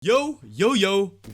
Yo,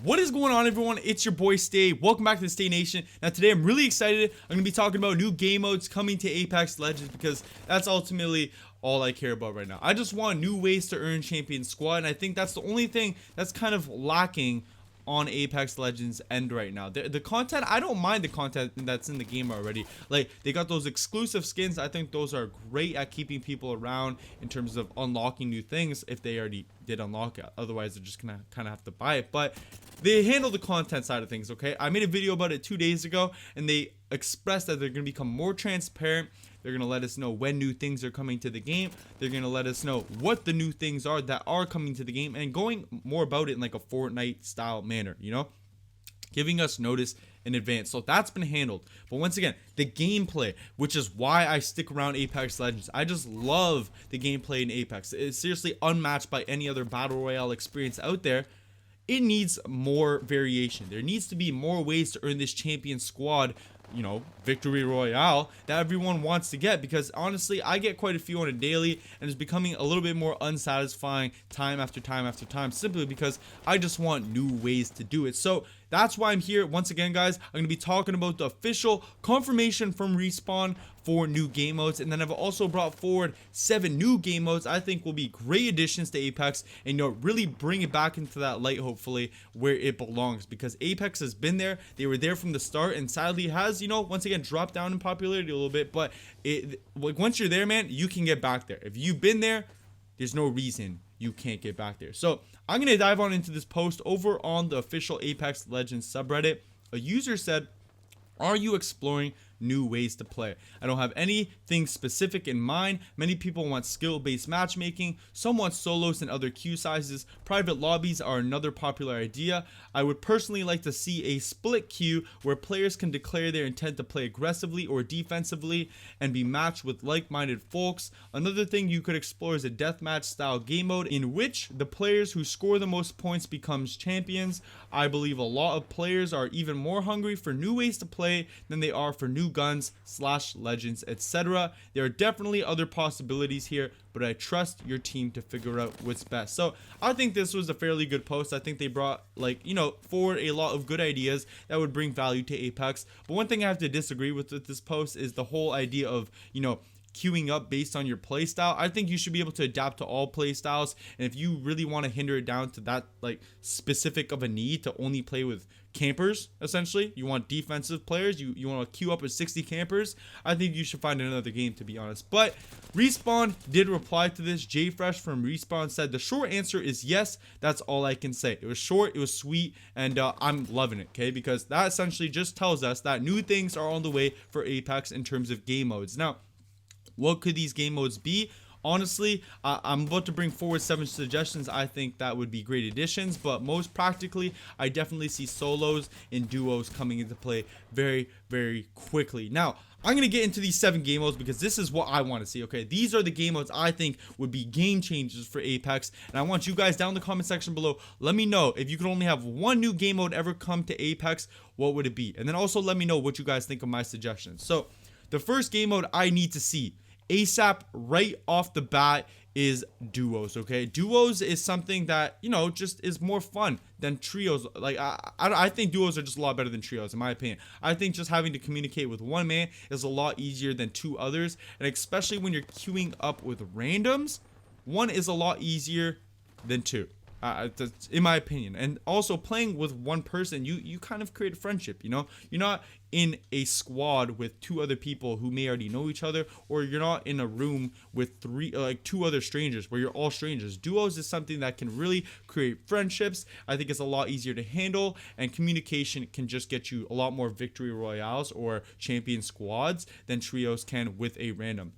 what is going on, everyone? It's your boy Stay. Welcome back to the Stay Nation. Now today I'm really excited. I'm going to be talking about new game modes coming to Apex Legends because that's ultimately all I care about right now. I just want new ways to earn champion squad, and I think that's the only thing that's kind of lacking on Apex Legends end right now. The content, I don't mind the content that's in the game already. Like, they got those exclusive skins. I think those are great at keeping people around in terms of unlocking new things if they already did unlock it. Otherwise, they're just gonna kind of have to buy it. But they handle the content side of things, okay? I made a video about it 2 days ago, and they expressed that they're gonna become more transparent. They're going to let us know when new things are coming to the game. They're going to let us know what the new things are that are coming to the game, and going more about it in like a Fortnite style manner, you know, giving us notice in advance. So that's been handled. But once again, the gameplay, which is why I stick around Apex Legends. I just love the gameplay in Apex. It's seriously unmatched by any other battle royale experience out there. It needs more variation. There needs to be more ways to earn this champion squad, you know, victory royale that everyone wants to get, because honestly I get quite a few on a daily, and it's becoming a little bit more unsatisfying time after time after time, simply because I just want new ways to do it. So that's why I'm here once again, guys. I'm going to be talking about the official confirmation from Respawn for new game modes, and then I've also brought forward 7 new game modes I think will be great additions to Apex, and, you know, really bring it back into that light, hopefully, where it belongs, because Apex has been there. They were there from the start, and sadly has, you know, once again dropped down in popularity a little bit, but like, once you're there, man, you can get back there. If you've been there, there's no reason you can't get back there. So I'm going to dive on into this post over on the official Apex Legends subreddit. A user said, "Are you exploring new ways to play? I don't have anything specific in mind. Many people want skill-based matchmaking. Some want solos and other queue sizes. Private lobbies are another popular idea. I would personally like to see a split queue where players can declare their intent to play aggressively or defensively and be matched with like-minded folks. Another thing you could explore is a deathmatch style game mode in which the players who score the most points becomes champions. I believe a lot of players are even more hungry for new ways to play than they are for new guns / legends, etc. There are definitely other possibilities here, but I trust your team to figure out what's best." So I think this was a fairly good post. I think they brought, like, you know, forward a lot of good ideas that would bring value to Apex. But one thing I have to disagree with this post is the whole idea of, you know, queuing up based on your playstyle. I think you should be able to adapt to all playstyles, and if you really want to hinder it down to that, like, specific of a need to only play with campers, essentially, you want defensive players, you want to queue up with 60 campers, I think you should find another game, to be honest. But Respawn did reply to this. JFresh from Respawn said, "The short answer is yes. That's all I can say." It was short, it was sweet, and I'm loving it, okay, because that essentially just tells us that new things are on the way for Apex in terms of game modes. Now, what could these game modes be? Honestly, I'm about to bring forward 7 suggestions I think that would be great additions, but most practically, I definitely see solos and duos coming into play very, very quickly. Now, I'm going to get into these 7 game modes because this is what I want to see, okay? These are the game modes I think would be game changers for Apex, and I want you guys down in the comment section below, let me know if you could only have one new game mode ever come to Apex, what would it be? And then also let me know what you guys think of my suggestions. So, the first game mode I need to see ASAP right off the bat is duos, okay? Duos is something that, you know, just is more fun than trios. Like, I think duos are just a lot better than trios, in my opinion. I think just having to communicate with one man is a lot easier than 2 others, and especially when you're queuing up with randoms, 1 is a lot easier than 2. That's in my opinion. And also, playing with one person, you kind of create a friendship, you know? You're not in a squad with 2 other people who may already know each other, or you're not in a room with 2 other strangers where you're all strangers. Duos is something that can really create friendships. I think it's a lot easier to handle, and communication can just get you a lot more victory royales or champion squads than trios can with a random.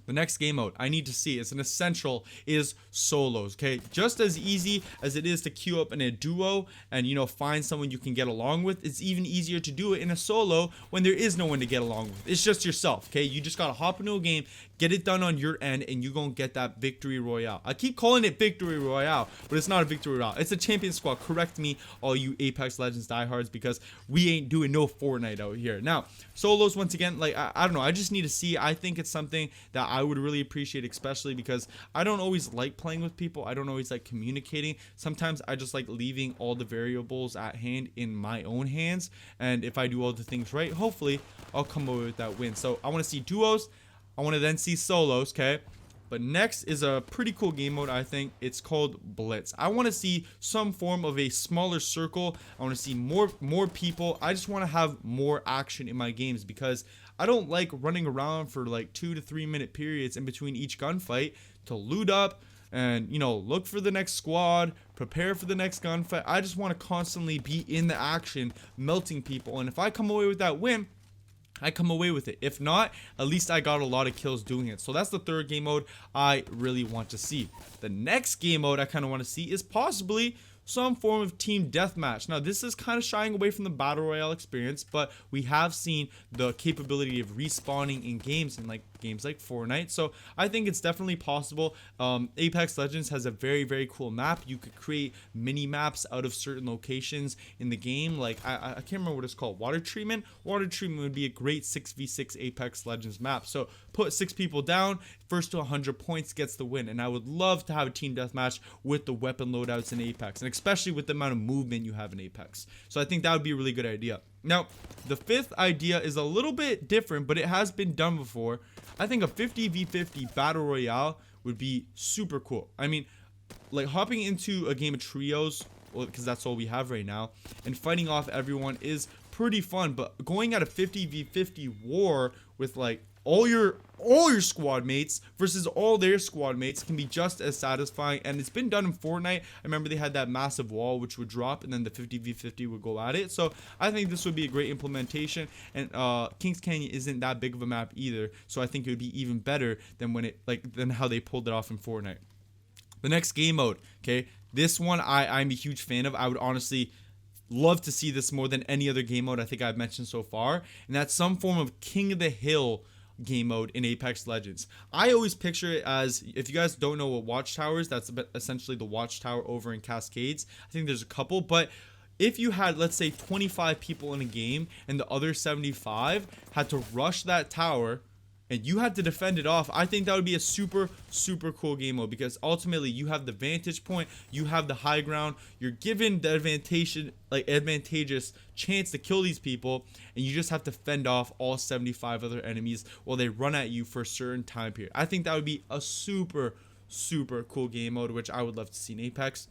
The next game mode I need to see, is an essential, is solos, okay? Just as easy as it is to queue up in a duo and, you know, find someone you can get along with, it's even easier to do it in a solo when there is no one to get along with. It's just yourself, okay? You just gotta hop into a game, get it done on your end, and you're gonna get that victory royale. I keep calling it victory royale, but it's not a victory royale. It's a champion squad. Correct me, all you Apex Legends diehards, because we ain't doing no Fortnite out here. Now, solos, once again, like, I don't know. I just need to see. I think it's something that I would really appreciate, especially because I don't always like playing with people. I don't always like communicating. Sometimes I just like leaving all the variables at hand in my own hands, and if I do all the things right, hopefully I'll come away with that win. So I want to see duos. I want to then see solos, okay? But next is a pretty cool game mode, I think. It's called Blitz. I want to see some form of a smaller circle. I want to see more people. I just want to have more action in my games because I don't like running around for like 2 to 3 minute periods in between each gunfight to loot up and, you know, look for the next squad, prepare for the next gunfight. I just want to constantly be in the action, melting people. And if I come away with that win, I come away with it. If not, at least I got a lot of kills doing it. So that's the third game mode I really want to see. The next game mode I kind of want to see is possibly some form of team deathmatch. Now, this is kind of shying away from the battle royale experience, but we have seen the capability of respawning in games like Fortnite, so I think it's definitely possible. Apex Legends has a very cool map. You could create mini maps out of certain locations in the game. Like I can't remember what it's called. Water treatment would be a great 6v6 Apex Legends map. So put 6 people down, first to 100 points gets the win. And I would love to have a team deathmatch with the weapon loadouts in Apex, and especially with the amount of movement you have in Apex. So I think that would be a really good idea. Now, the fifth idea is a little bit different, but it has been done before. I think a 50v50 battle royale would be super cool. I mean, like hopping into a game of trios, because that's all we have right now, and fighting off everyone is pretty fun. But going at a 50v50 war with like all your squad mates versus all their squad mates can be just as satisfying. And it's been done in Fortnite. I remember they had that massive wall which would drop, and then the 50v50 would go at it. So I think this would be a great implementation. And Kings Canyon isn't that big of a map either, so I think it would be even better than how they pulled it off in Fortnite. The next game mode, okay, this one I'm a huge fan of. I would honestly love to see this more than any other game mode I think I've mentioned so far, and that's some form of King of the Hill game mode in Apex Legends. I always picture it as, if you guys don't know what Watchtowers, that's essentially the Watchtower over in Cascades. I think there's a couple, but if you had, let's say, 25 people in a game and the other 75 had to rush that tower and you had to defend it off, I think that would be a super cool game mode, because ultimately you have the vantage point, you have the high ground, you're given the advantageous chance to kill these people, and you just have to fend off all 75 other enemies while they run at you for a certain time period. I think that would be a super cool game mode, which I would love to see in Apex.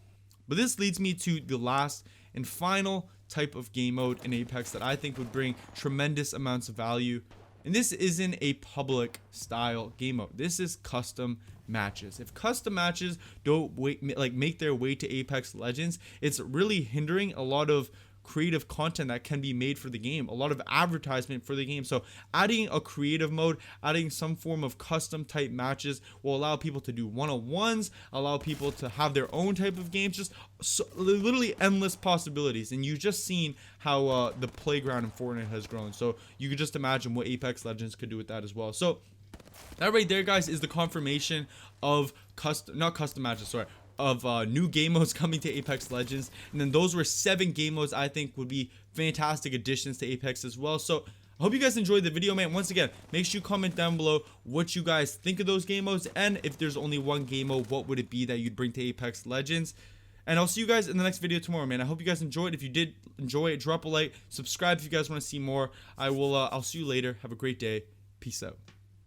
But this leads me to the last and final type of game mode in Apex that I think would bring tremendous amounts of value. And this isn't a public style game mode. This is custom matches. If custom matches don't make their way to Apex Legends, it's really hindering a lot of creative content that can be made for the game, a lot of advertisement for the game. So adding a creative mode, adding some form of custom type matches will allow people to do one-on-ones, allow people to have their own type of games, just literally endless possibilities. And you've just seen how the playground in Fortnite has grown, so you could just imagine what Apex Legends could do with that as well. So that right there, guys, is the confirmation of new game modes coming to Apex Legends. And then those were 7 game modes I think would be fantastic additions to Apex as well. So I hope you guys enjoyed the video, man. Once again, make sure you comment down below what you guys think of those game modes, and if there's only one game mode, what would it be that you'd bring to Apex Legends. And I'll see you guys in the next video tomorrow, man. I hope you guys enjoyed. If you did enjoy it, drop a like, subscribe if you guys want to see more. I'll see you later. Have a great day. Peace out.